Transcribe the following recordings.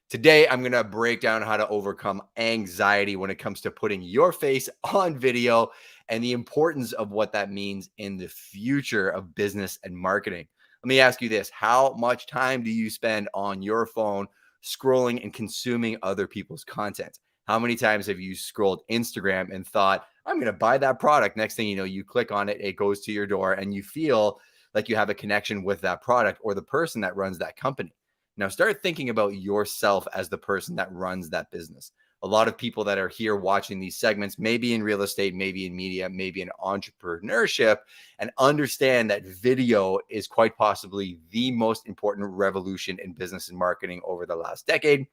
Today, I'm going to break down how to overcome anxiety when it comes to putting your face on video and the importance of what that means in the future of business and marketing. Let me ask you this. How much time do you spend on your phone scrolling and consuming other people's content? How many times have you scrolled Instagram and thought, I'm going to buy that product? Next thing you know, you click on it, it goes to your door, and you feel like you have a connection with that product or the person that runs that company. Now start thinking about yourself as the person that runs that business. A lot of people that are here watching these segments, maybe in real estate, maybe in media, maybe in entrepreneurship, and understand that video is quite possibly the most important revolution in business and marketing over the last decade.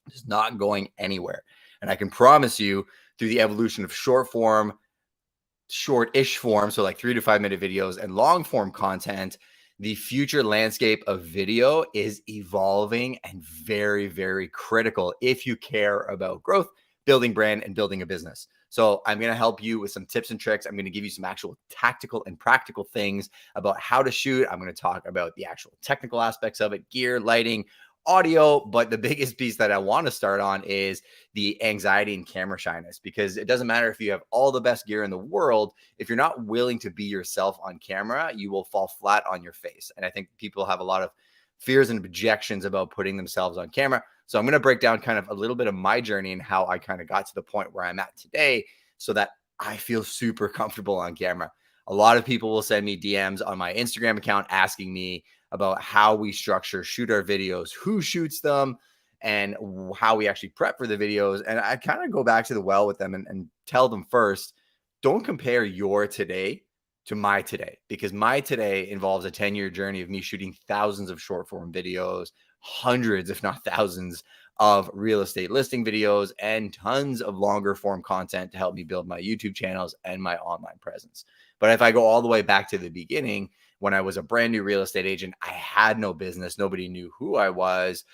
It's not going anywhere. And I can promise you through the evolution of short form, short-ish form, so like 3 to 5 minute videos, and long form content, the future landscape of video is evolving and very, very critical if you care about growth, building brand, and building a business. So I'm going to help you with some tips and tricks. I'm going to give you some actual tactical and practical things about how to shoot. I'm going to talk about the actual technical aspects of it, gear, lighting, audio. But the biggest piece that I want to start on is the anxiety and camera shyness, because it doesn't matter if you have all the best gear in the world. If you're not willing to be yourself on camera, you will fall flat on your face. And I think people have a lot of fears and objections about putting themselves on camera. So I'm going to break down kind of a little bit of my journey and how I kind of got to the point where I'm at today so that I feel super comfortable on camera. A lot of people will send me DMs on my Instagram account asking me about how we shoot our videos, who shoots them, and how we actually prep for the videos. And I kind of go back to the well with them and tell them first, don't compare your today to my today, because my today involves a 10-year journey of me shooting thousands of short form videos, hundreds, if not thousands, of real estate listing videos, and tons of longer form content to help me build my YouTube channels and my online presence. But if I go all the way back to the beginning, when I was a brand new real estate agent, I had no business. Nobody knew who I was.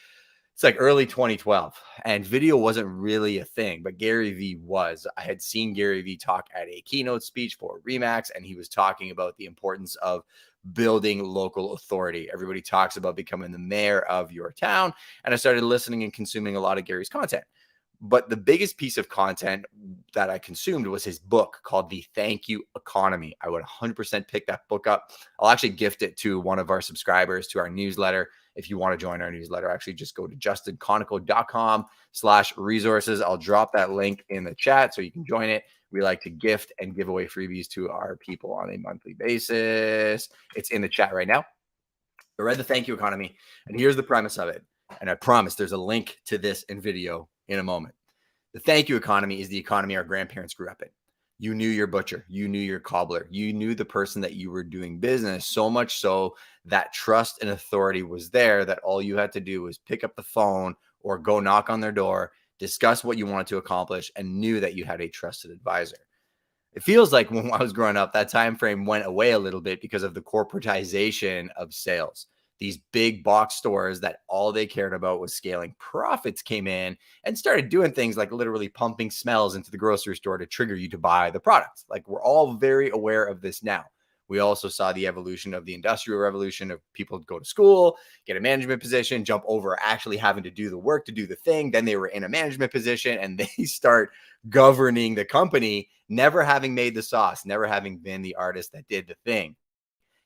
It's like early 2012, and video wasn't really a thing, but Gary Vee was. I had seen Gary Vee talk at a keynote speech for Remax, and he was talking about the importance of building local authority. Everybody talks about becoming the mayor of your town, and I started listening and consuming a lot of Gary's content. But the biggest piece of content that I consumed was his book called The Thank You Economy. I would 100% pick that book up. I'll actually gift it to one of our subscribers to our newsletter. If you want to join our newsletter, actually just go to justinkonikow.com/resources. I'll drop that link in the chat so you can join it. We like to gift and give away freebies to our people on a monthly basis. It's in the chat right now. I read The Thank You Economy, and here's the premise of it. And I promise there's a link to this in video in a moment. The thank you economy is the economy our grandparents grew up in. You knew your butcher, you knew your cobbler, you knew the person that you were doing business, so much so that trust and authority was there, that all you had to do was pick up the phone or go knock on their door, discuss what you wanted to accomplish, and knew that you had a trusted advisor. It feels like when I was growing up, that time frame went away a little bit because of the corporatization of sales. These big box stores that all they cared about was scaling profits came in and started doing things like literally pumping smells into the grocery store to trigger you to buy the product. Like, we're all very aware of this now. We also saw the evolution of the industrial revolution of people go to school, get a management position, jump over actually having to do the work to do the thing. Then they were in a management position and they start governing the company, never having made the sauce, never having been the artist that did the thing.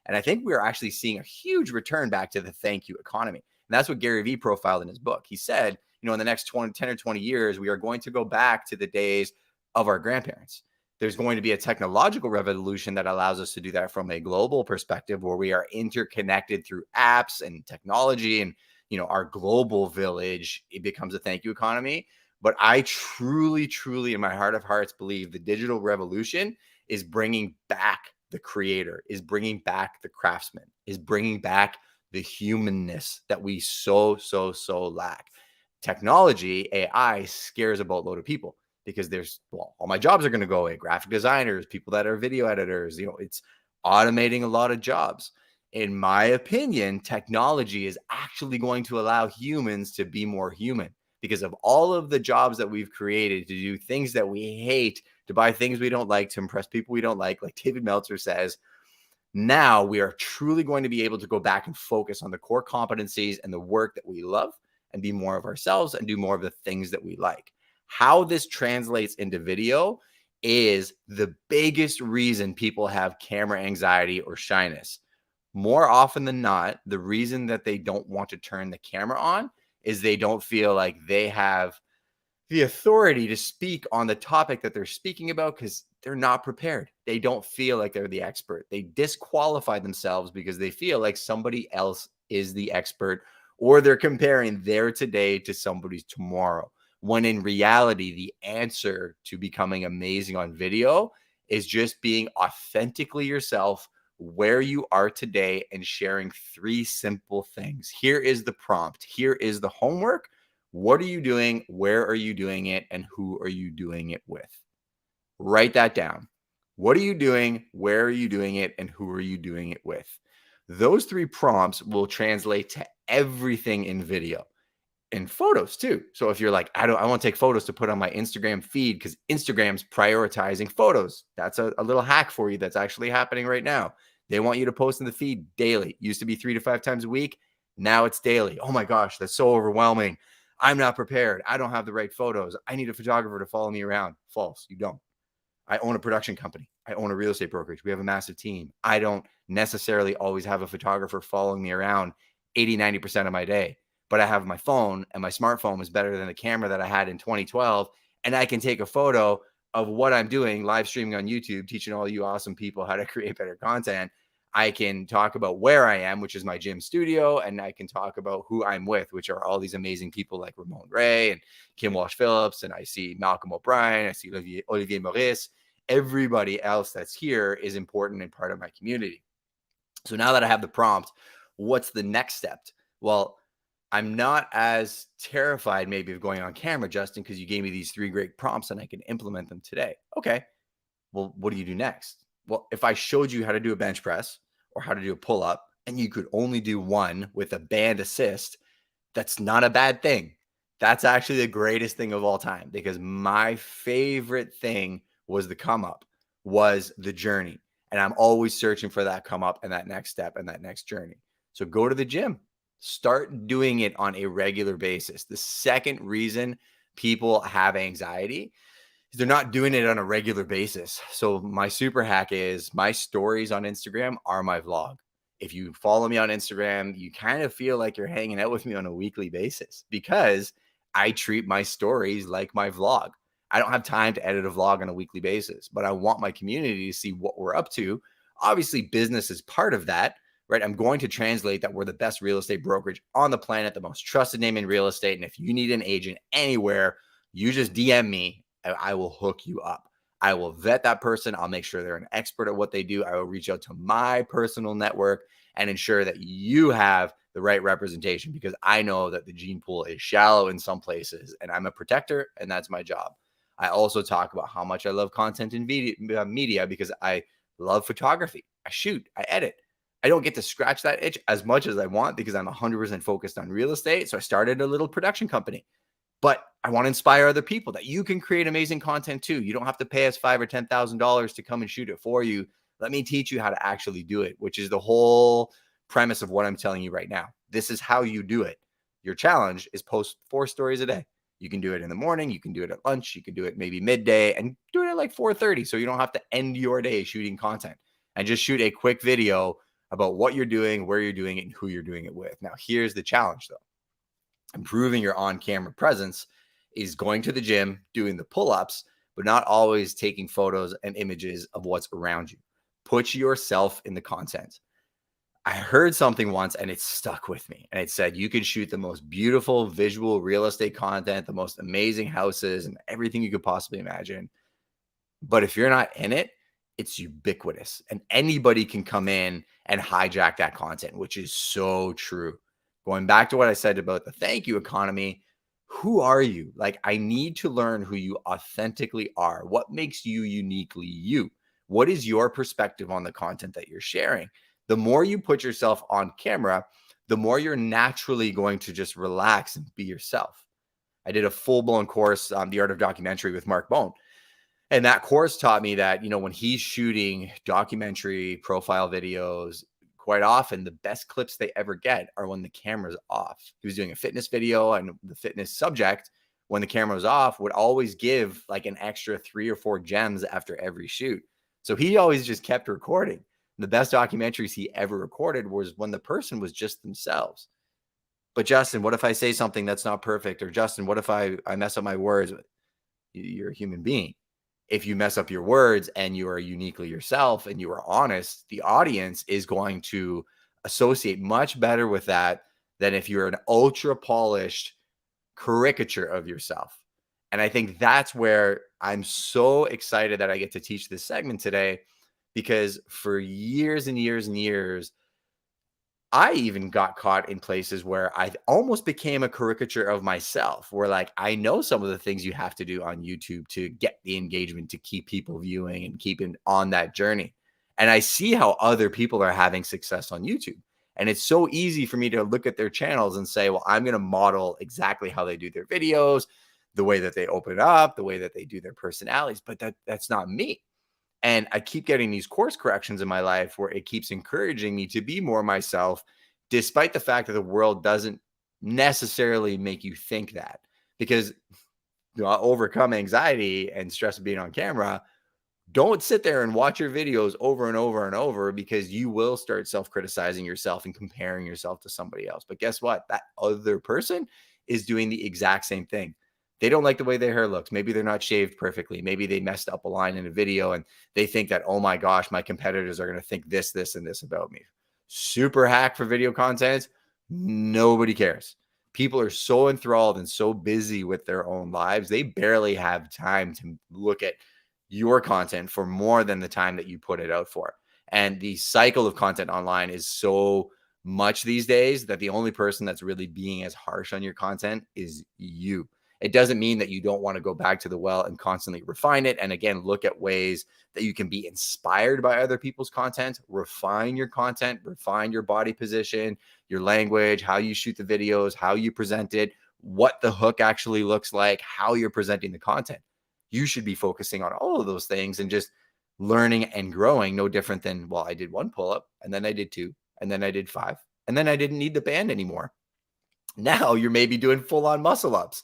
And I think we're actually seeing a huge return back to the thank you economy. And that's what Gary Vee profiled in his book. He said, in the next 10 or 20 years, we are going to go back to the days of our grandparents. There's going to be a technological revolution that allows us to do that from a global perspective, where we are interconnected through apps and technology, and, our global village, it becomes a thank you economy. But I truly, truly, in my heart of hearts, believe the digital revolution is bringing back the creator, is bringing back the craftsman, is bringing back the humanness that we so lack. Technology, AI, scares a boatload of people because all my jobs are going to go away. Graphic designers, people that are video editors, it's automating a lot of jobs. In my opinion, technology is actually going to allow humans to be more human because of all of the jobs that we've created to do things that we hate, to buy things we don't like, to impress people we don't like David Meltzer says. Now we are truly going to be able to go back and focus on the core competencies and the work that we love, and be more of ourselves and do more of the things that we like. How this translates into video is the biggest reason people have camera anxiety or shyness. More often than not, the reason that they don't want to turn the camera on is they don't feel like they have the authority to speak on the topic that they're speaking about because they're not prepared. They don't feel like they're the expert. They disqualify themselves because they feel like somebody else is the expert, or they're comparing their today to somebody's tomorrow. When in reality, the answer to becoming amazing on video is just being authentically yourself where you are today and sharing 3 simple things. Here is the prompt. Here is the homework. What are you doing? Where are you doing it? And who are you doing it with? Write that down. What are you doing? Where are you doing it? And who are you doing it with? Those 3 prompts will translate to everything in video and photos too. So if you're like, I want to take photos to put on my Instagram feed because Instagram's prioritizing photos. That's a little hack for you that's actually happening right now. They want you to post in the feed daily. Used to be 3 to 5 times a week. Now it's daily. Oh my gosh, that's so overwhelming. I'm not prepared. I don't have the right photos. I need a photographer to follow me around. False. You don't. I own a production company. I own a real estate brokerage. We have a massive team. I don't necessarily always have a photographer following me around 80, 90% of my day, but I have my phone, and my smartphone is better than the camera that I had in 2012. And I can take a photo of what I'm doing, live streaming on YouTube, teaching all you awesome people how to create better content. I can talk about where I am, which is my gym studio, and I can talk about who I'm with, which are all these amazing people like Ramon Ray and Kim Walsh-Phillips, and I see Malcolm O'Brien, I see Olivier Maurice. Everybody else that's here is important and part of my community. So now that I have the prompt, what's the next step? Well, I'm not as terrified maybe of going on camera, Justin, because you gave me these 3 great prompts and I can implement them today. Okay, well, what do you do next? Well, if I showed you how to do a bench press or how to do a pull-up and you could only do one with a band assist, that's not a bad thing. That's actually the greatest thing of all time, because my favorite thing was the come up, was the journey. And I'm always searching for that come up and that next step and that next journey. So go to the gym, start doing it on a regular basis. The second reason people have anxiety is they're not doing it on a regular basis. So my super hack is my stories on Instagram are my vlog. If you follow me on Instagram, you kind of feel like you're hanging out with me on a weekly basis because I treat my stories like my vlog. I don't have time to edit a vlog on a weekly basis, but I want my community to see what we're up to. Obviously, business is part of that, right? I'm going to translate that we're the best real estate brokerage on the planet, the most trusted name in real estate. And if you need an agent anywhere, you just DM me and I will hook you up. I will vet that person. I'll make sure they're an expert at what they do. I will reach out to my personal network and ensure that you have the right representation, because I know that the gene pool is shallow in some places and I'm a protector and that's my job. I also talk about how much I love content and media because I love photography. I shoot, I edit. I don't get to scratch that itch as much as I want because I'm 100% focused on real estate. So I started a little production company. But I want to inspire other people that you can create amazing content too. You don't have to pay us $5,000 or $10,000 to come and shoot it for you. Let me teach you how to actually do it, which is the whole premise of what I'm telling you right now. This is how you do it. Your challenge is post 4 stories a day. You can do it in the morning. You can do it at lunch. You can do it maybe midday and do it at like 4:30. So you don't have to end your day shooting content, and just shoot a quick video about what you're doing, where you're doing it, and who you're doing it with. Now, here's the challenge though. Improving your on-camera presence is going to the gym, doing the pull-ups, but not always taking photos and images of what's around you. Put yourself in the content. I heard something once and it stuck with me. And it said, you can shoot the most beautiful visual real estate content, the most amazing houses and everything you could possibly imagine. But if you're not in it, it's ubiquitous and anybody can come in and hijack that content, which is so true. Going back to what I said about the thank you economy, who are you? Like, I need to learn who you authentically are. What makes you uniquely you? What is your perspective on the content that you're sharing? The more you put yourself on camera, the more you're naturally going to just relax and be yourself. I did a full-blown course on The Art of Documentary with Mark Bone. And that course taught me that, when he's shooting documentary profile videos, quite often the best clips they ever get are when the camera's off. He was doing a fitness video, and the fitness subject, when the camera was off, would always give like an extra 3 or 4 gems after every shoot. So he always just kept recording. The best documentaries he ever recorded was when the person was just themselves. But Justin, what if I say something that's not perfect? Or Justin, what if I mess up my words? You're a human being. If you mess up your words and you are uniquely yourself and you are honest, the audience is going to associate much better with that than if you're an ultra polished caricature of yourself. And I think that's where I'm so excited that I get to teach this segment today, because for years and years and years, I even got caught in places where I almost became a caricature of myself, where like I know some of the things you have to do on YouTube to get the engagement, to keep people viewing and keeping on that journey. And I see how other people are having success on YouTube. And it's so easy for me to look at their channels and say, well, I'm going to model exactly how they do their videos, the way that they open up, the way that they do their personalities. But that's not me. And I keep getting these course corrections in my life where it keeps encouraging me to be more myself, despite the fact that the world doesn't necessarily make you think that. Because overcome anxiety and stress of being on camera, don't sit there and watch your videos over and over and over, because you will start self-criticizing yourself and comparing yourself to somebody else. But guess what? That other person is doing the exact same thing. They don't like the way their hair looks. Maybe they're not shaved perfectly. Maybe they messed up a line in a video and they think that, oh my gosh, my competitors are going to think this, this, and this about me. Super hack for video content. Nobody cares. People are so enthralled and so busy with their own lives. They barely have time to look at your content for more than the time that you put it out for. And the cycle of content online is so much these days that the only person that's really being as harsh on your content is you. It doesn't mean that you don't want to go back to the well and constantly refine it. And again, look at ways that you can be inspired by other people's content, refine your content, refine your body position, your language, how you shoot the videos, how you present it, what the hook actually looks like, how you're presenting the content. You should be focusing on all of those things and just learning and growing. No different than, well, I did 1 pull-up and then I did 2 and then I did 5 and then I didn't need the band anymore. Now you're maybe doing full-on muscle ups.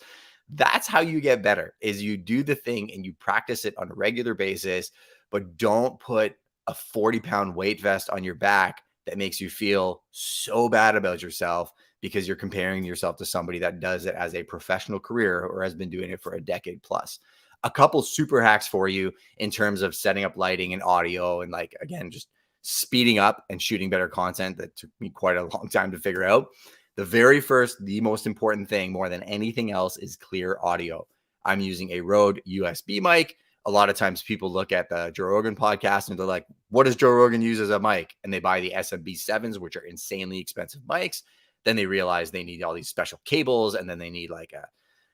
That's how you get better, is you do the thing and you practice it on a regular basis, but don't put a 40-pound weight vest on your back that makes you feel so bad about yourself because you're comparing yourself to somebody that does it as a professional career or has been doing it for a decade plus. A couple super hacks for you in terms of setting up lighting and audio and, like, again, just speeding up and shooting better content that took me quite a long time to figure out. The very first, the most important thing more than anything else is clear audio. I'm using a Rode USB mic. A lot of times people look at the Joe Rogan podcast and they're like, what does Joe Rogan use as a mic? And they buy the SMB7s, which are insanely expensive mics. Then they realize they need all these special cables, and then they need like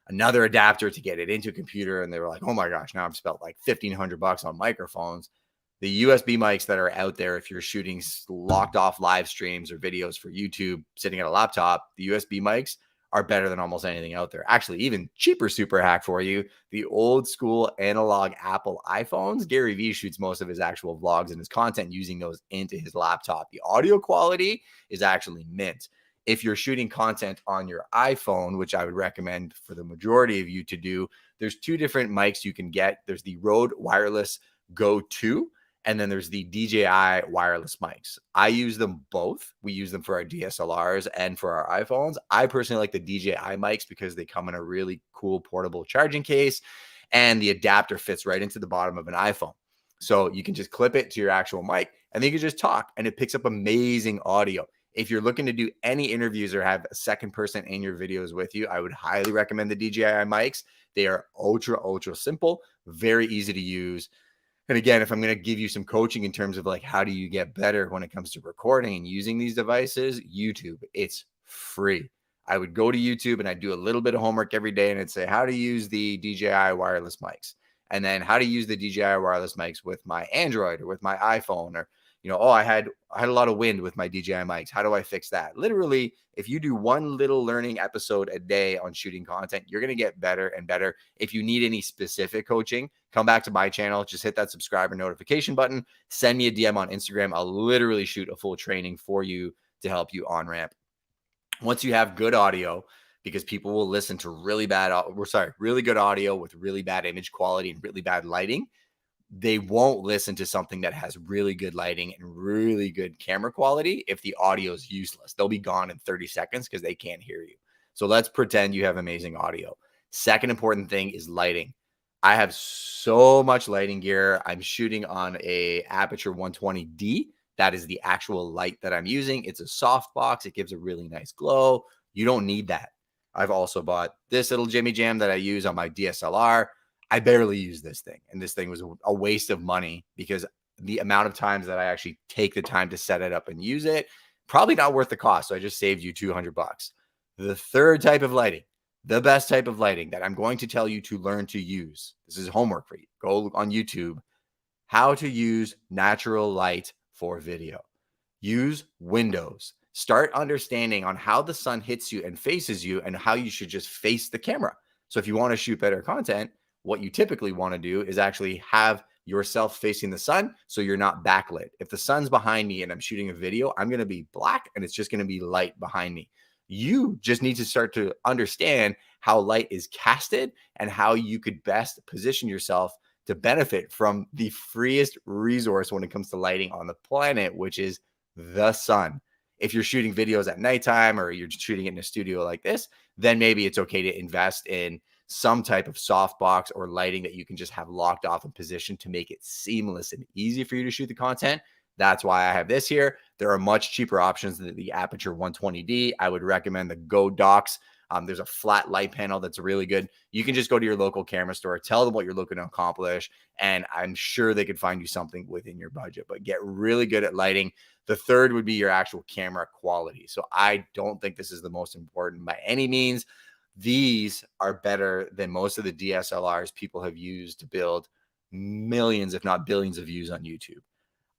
another adapter to get it into a computer. And they were like, oh my gosh, now I've spent like $1,500 on microphones. The USB mics that are out there, if you're shooting locked off live streams or videos for YouTube sitting at a laptop, the USB mics are better than almost anything out there. Actually, even cheaper super hack for you, the old school analog Apple iPhones. Gary Vee shoots most of his actual vlogs and his content using those into his laptop. The audio quality is actually mint. If you're shooting content on your iPhone, which I would recommend for the majority of you to do, there's 2 different mics you can get. There's the Rode Wireless Go 2, and then there's the DJI wireless mics. I use them both. We use them for our DSLRs and for our iPhones. I personally like the DJI mics because they come in a really cool portable charging case, and the adapter fits right into the bottom of an iPhone. So you can just clip it to your actual mic, and then you can just talk, and it picks up amazing audio. If you're looking to do any interviews or have a second person in your videos with you, I would highly recommend the DJI mics. They are ultra simple, very easy to use. And again, if I'm going to give you some coaching in terms of like, how do you get better when it comes to recording and using these devices, YouTube, it's free. I would go to YouTube and I'd do a little bit of homework every day, and I'd say how to use the DJI wireless mics, and then how to use the DJI wireless mics with my Android or with my iPhone, or, you know, oh, I had a lot of wind with my DJI mics. How do I fix that? Literally, if you do one little learning episode a day on shooting content, you're going to get better and better. If you need any specific coaching, come back to my channel, just hit that subscribe or notification button, send me a DM on Instagram. I'll literally shoot a full training for you to help you on ramp. Once you have good audio, because people will listen to really good audio with really bad image quality and really bad lighting, they won't listen to something that has really good lighting and really good camera quality if the audio is useless. They'll be gone in 30 seconds because they can't hear you. So let's pretend you have amazing audio. Second important thing is lighting. I have so much lighting gear. I'm shooting on a Aperture 120D. That is the actual light that I'm using. It's a softbox. It gives a really nice glow. You don't need that. I've also bought this little Jimmy Jam that I use on my DSLR. I barely use this thing. And this thing was a waste of money because the amount of times that I actually take the time to set it up and use it, probably not worth the cost. So I just saved you $200. The third type of lighting, the best type of lighting that I'm going to tell you to learn to use. This is homework for you. Go on YouTube, how to use natural light for video. Use windows. Start understanding on how the sun hits you and faces you and how you should just face the camera. So if you want to shoot better content, what you typically want to do is actually have yourself facing the sun so you're not backlit. If the sun's behind me and I'm shooting a video, I'm going to be black and it's just going to be light behind me. You just need to start to understand how light is casted and how you could best position yourself to benefit from the freest resource when it comes to lighting on the planet, which is the sun. If you're shooting videos at nighttime or you're shooting it in a studio like this, then maybe it's okay to invest in some type of softbox or lighting that you can just have locked off and positioned to make it seamless and easy for you to shoot the content. That's why I have this here. There are much cheaper options than the Aperture 120D. I would recommend the Go Docs. There's a flat light panel that's really good. You can just go to your local camera store, tell them what you're looking to accomplish, and I'm sure they could find you something within your budget, but get really good at lighting. The third would be your actual camera quality. So I don't think this is the most important by any means. These are better than most of the DSLRs people have used to build millions, if not billions of views on YouTube.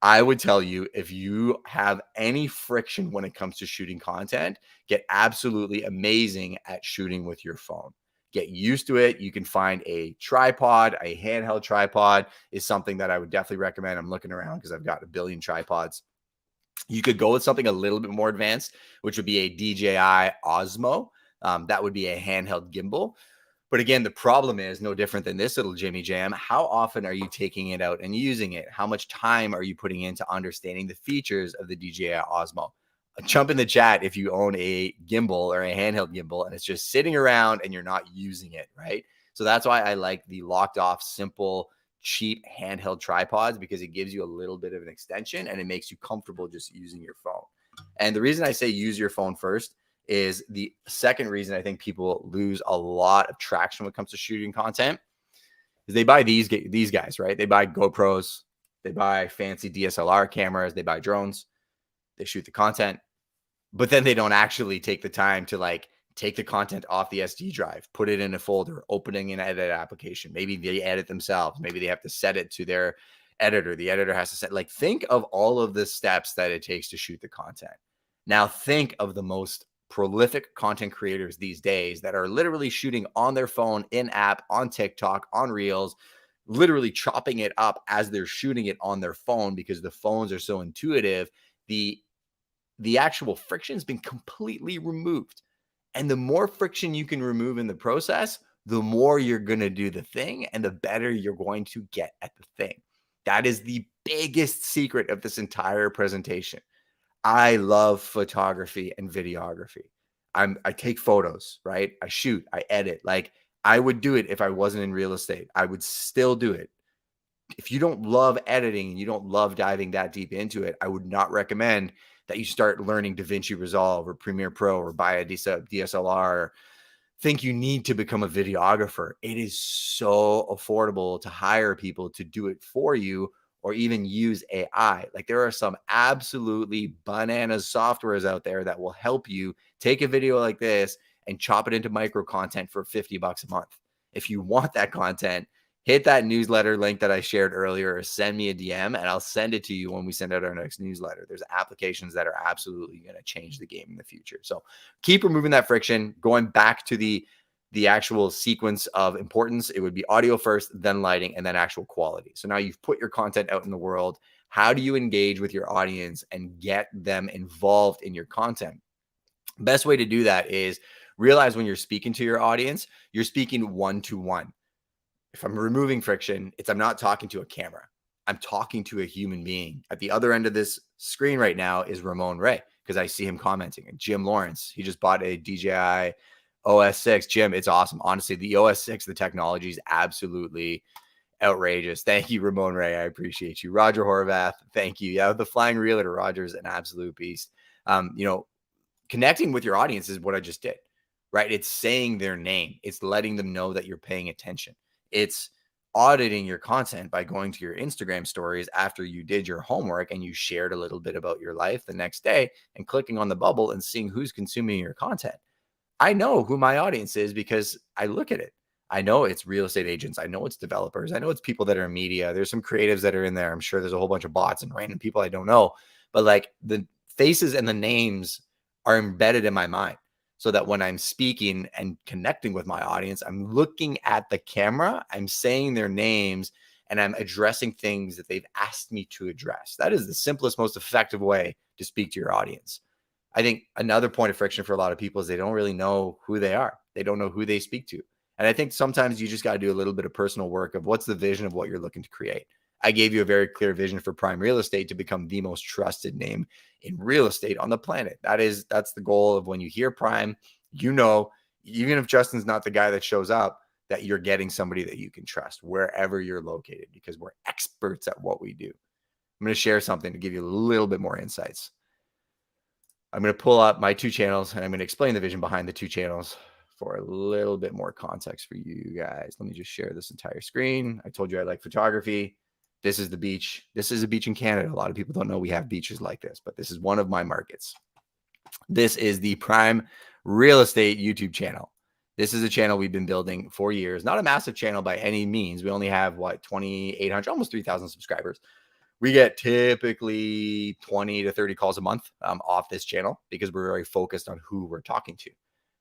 I would tell you, if you have any friction when it comes to shooting content, get absolutely amazing at shooting with your phone. Get used to it. You can find a tripod, a handheld tripod is something that I would definitely recommend. I'm looking around because I've got a billion tripods. You could go with something a little bit more advanced, which would be a DJI Osmo. That would be a handheld gimbal. But again, the problem is no different than this little Jimmy Jam. How often are you taking it out and using it? How much time are you putting into understanding the features of the DJI Osmo? Jump in the chat if you own a gimbal or a handheld gimbal and it's just sitting around and you're not using it, right? So that's why I like the locked off, simple, cheap handheld tripods, because it gives you a little bit of an extension and it makes you comfortable just using your phone. And the reason I say use your phone first is the second reason I think people lose a lot of traction when it comes to shooting content is they buy these guys, right? They buy GoPros, they buy fancy DSLR cameras, they buy drones, they shoot the content, but then they don't actually take the time to like take the content off the SD drive, put it in a folder, opening an edit application. Maybe they edit themselves. Maybe they have to set it to their editor. The editor has to set, like, think of all of the steps that it takes to shoot the content. Now think of the most prolific content creators these days that are literally shooting on their phone, in app, on TikTok, on Reels, literally chopping it up as they're shooting it on their phone because the phones are so intuitive. The actual friction has been completely removed. And the more friction you can remove in the process, the more you're going to do the thing and the better you're going to get at the thing. That is the biggest secret of this entire presentation. I love photography and videography. I take photos, right? I shoot, I edit. Like, I would do it if I wasn't in real estate. I would still do it. If you don't love editing and you don't love diving that deep into it, I would not recommend that you start learning DaVinci Resolve or Premiere Pro or buy a DSLR or think you need to become a videographer. It is so affordable to hire people to do it for you or even use AI. Like, there are some absolutely bananas softwares out there that will help you take a video like this and chop it into micro content for $50 a month. If you want that content, hit that newsletter link that I shared earlier or send me a DM and I'll send it to you when we send out our next newsletter. There's applications that are absolutely going to change the game in the future. So keep removing that friction. Going back to the the actual sequence of importance, it would be audio first, then lighting, and then actual quality. So now you've put your content out in the world. How do you engage with your audience and get them involved in your content? Best way to do that is realize when you're speaking to your audience, you're speaking one-to-one. If I'm removing friction, I'm not talking to a camera. I'm talking to a human being. At the other end of this screen right now is Ramon Ray, because I see him commenting. And Jim Lawrence, he just bought a DJI OS 6. Jim, it's awesome. Honestly, the OS 6, the technology is absolutely outrageous. Thank you, Ramon Ray. I appreciate you. Roger Horvath, thank you. Yeah, the Flying Realtor, Roger's an absolute beast. Connecting with your audience is what I just did, right? It's saying their name. It's letting them know that you're paying attention. It's auditing your content by going to your Instagram stories after you did your homework and you shared a little bit about your life the next day and clicking on the bubble and seeing who's consuming your content. I know who my audience is because I look at it. I know it's real estate agents. I know it's developers. I know it's people that are in media. There's some creatives that are in there. I'm sure there's a whole bunch of bots and random people I don't know, but like the faces and the names are embedded in my mind, so that when I'm speaking and connecting with my audience, I'm looking at the camera, I'm saying their names, and I'm addressing things that they've asked me to address. That is the simplest, most effective way to speak to your audience. I think another point of friction for a lot of people is they don't really know who they are. They don't know who they speak to. And I think sometimes you just got to do a little bit of personal work of what's the vision of what you're looking to create. I gave you a very clear vision for Prime Real Estate to become the most trusted name in real estate on the planet. That's the goal of when you hear Prime, even if Justin's not the guy that shows up, that you're getting somebody that you can trust wherever you're located, because we're experts at what we do. I'm going to share something to give you a little bit more insights. I'm going to pull up my 2 channels and I'm going to explain the vision behind the 2 channels for a little bit more context for you guys. Let me just share this entire screen. I told you I like photography. This is the beach. This is a beach in Canada. A lot of people don't know we have beaches like this, but this is one of my markets. This is the Prime Real Estate YouTube channel. This is a channel we've been building for years. Not a massive channel by any means. We only have 2,800, almost 3,000 subscribers. We get typically 20 to 30 calls a month off this channel because we're very focused on who we're talking to.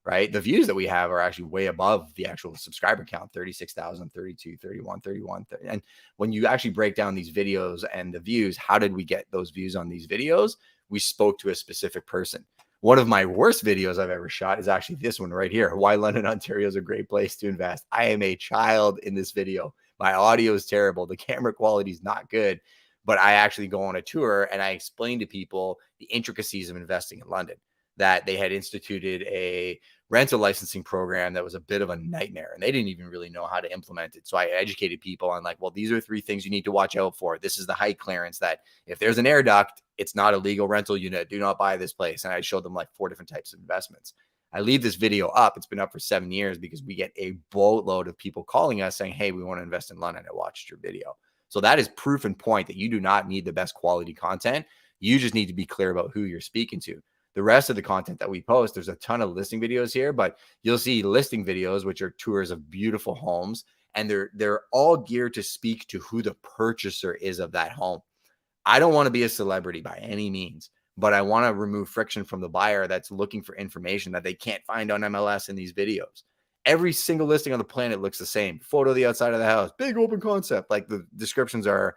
Right? The views that we have are actually way above the actual subscriber count, 36,000, 32, 31, 31. 30. And when you actually break down these videos and the views, how did we get those views on these videos? We spoke to a specific person. One of my worst videos I've ever shot is actually this one right here. Why London, Ontario is a great place to invest. I am a child in this video. My audio is terrible. The camera quality is not good, but I actually go on a tour and I explain to people the intricacies of investing in London, that they had instituted a rental licensing program that was a bit of a nightmare and they didn't even really know how to implement it. So I educated people on like, well, these are 3 things you need to watch out for. This is the height clearance, that if there's an air duct, it's not a legal rental unit. Do not buy this place. And I showed them like 4 different types of investments. I leave this video up. It's been up for 7 years because we get a boatload of people calling us saying, hey, we want to invest in London. I watched your video. So that is proof and point that you do not need the best quality content. You just need to be clear about who you're speaking to. The rest of the content that we post, there's a ton of listing videos here, but you'll see listing videos, which are tours of beautiful homes, and they're all geared to speak to who the purchaser is of that home. I don't want to be a celebrity by any means, but I want to remove friction from the buyer that's looking for information that they can't find on MLS in these videos. Every single listing on the planet looks the same. Photo of the outside of the house, big open concept. Like the descriptions are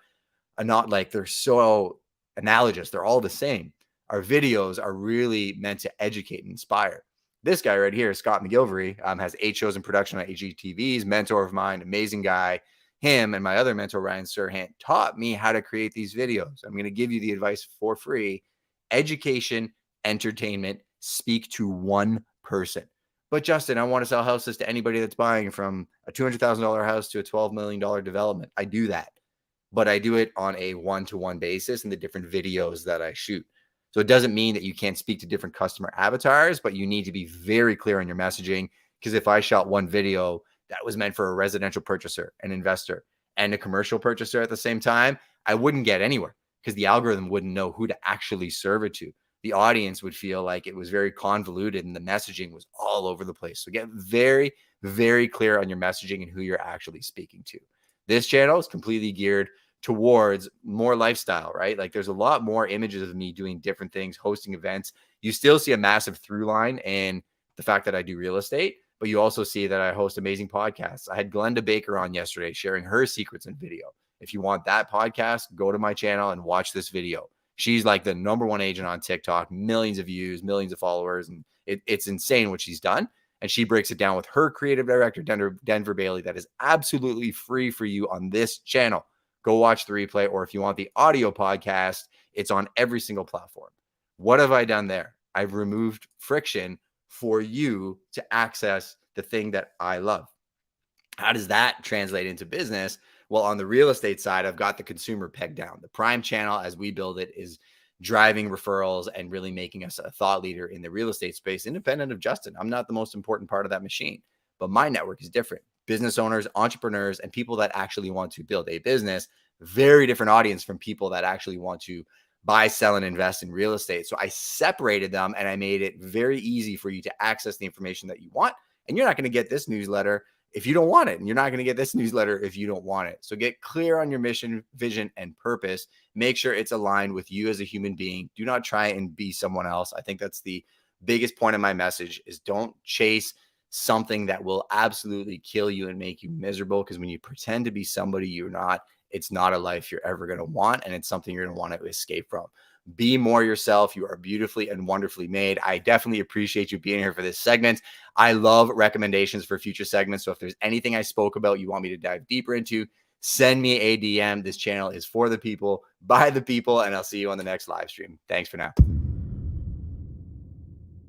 not like they're so analogous. They're all the same. Our videos are really meant to educate and inspire. This guy right here, Scott McGilvery, has 8 shows in production on HGTVs, mentor of mine, amazing guy. Him and my other mentor, Ryan Serhant, taught me how to create these videos. I'm going to give you the advice for free. Education, entertainment, speak to one person. But Justin, I want to sell houses to anybody that's buying from a $200,000 house to a $12 million development. I do that, but I do it on a one-to-one basis in the different videos that I shoot. So it doesn't mean that you can't speak to different customer avatars, but you need to be very clear on your messaging. Because if I shot one video that was meant for a residential purchaser, an investor, and a commercial purchaser at the same time, I wouldn't get anywhere because the algorithm wouldn't know who to actually serve it to. The audience would feel like it was very convoluted and the messaging was all over the place. So get very, very clear on your messaging and who you're actually speaking to. This channel is completely geared towards more lifestyle, right? Like there's a lot more images of me doing different things, hosting events. You still see a massive through line in the fact that I do real estate, but you also see that I host amazing podcasts. I had Glenda Baker on yesterday sharing her secrets in video. If you want that podcast, go to my channel and watch this video. She's like the #1 agent on TikTok, millions of views, millions of followers, and it's insane what she's done. And she breaks it down with her creative director, Denver Bailey. That is absolutely free for you on this channel. Go watch the replay, or if you want the audio podcast, it's on every single platform. What have I done there? I've removed friction for you to access the thing that I love. How does that translate into business? Well, on the real estate side, I've got the consumer pegged down. The prime channel, as we build it, is driving referrals and really making us a thought leader in the real estate space, independent of Justin. I'm not the most important part of that machine, but my network is different. Business owners, entrepreneurs, and people that actually want to build a business, very different audience from people that actually want to buy, sell, and invest in real estate. So I separated them and I made it very easy for you to access the information that you want. And you're not going to get this newsletter if you don't want it. And you're not going to get this newsletter if you don't want it. So get clear on your mission, vision, and purpose. Make sure it's aligned with you as a human being. Do not try and be someone else. I think that's the biggest point of my message is don't chase something that will absolutely kill you and make you miserable. Because when you pretend to be somebody you're not, it's not a life you're ever going to want. And it's something you're going to want to escape from. Be more yourself. You are beautifully and wonderfully made. I definitely appreciate you being here for this segment. I love recommendations for future segments. So if there's anything I spoke about you want me to dive deeper into, send me a DM. This channel is for the people, by the people, and I'll see you on the next live stream. Thanks for now.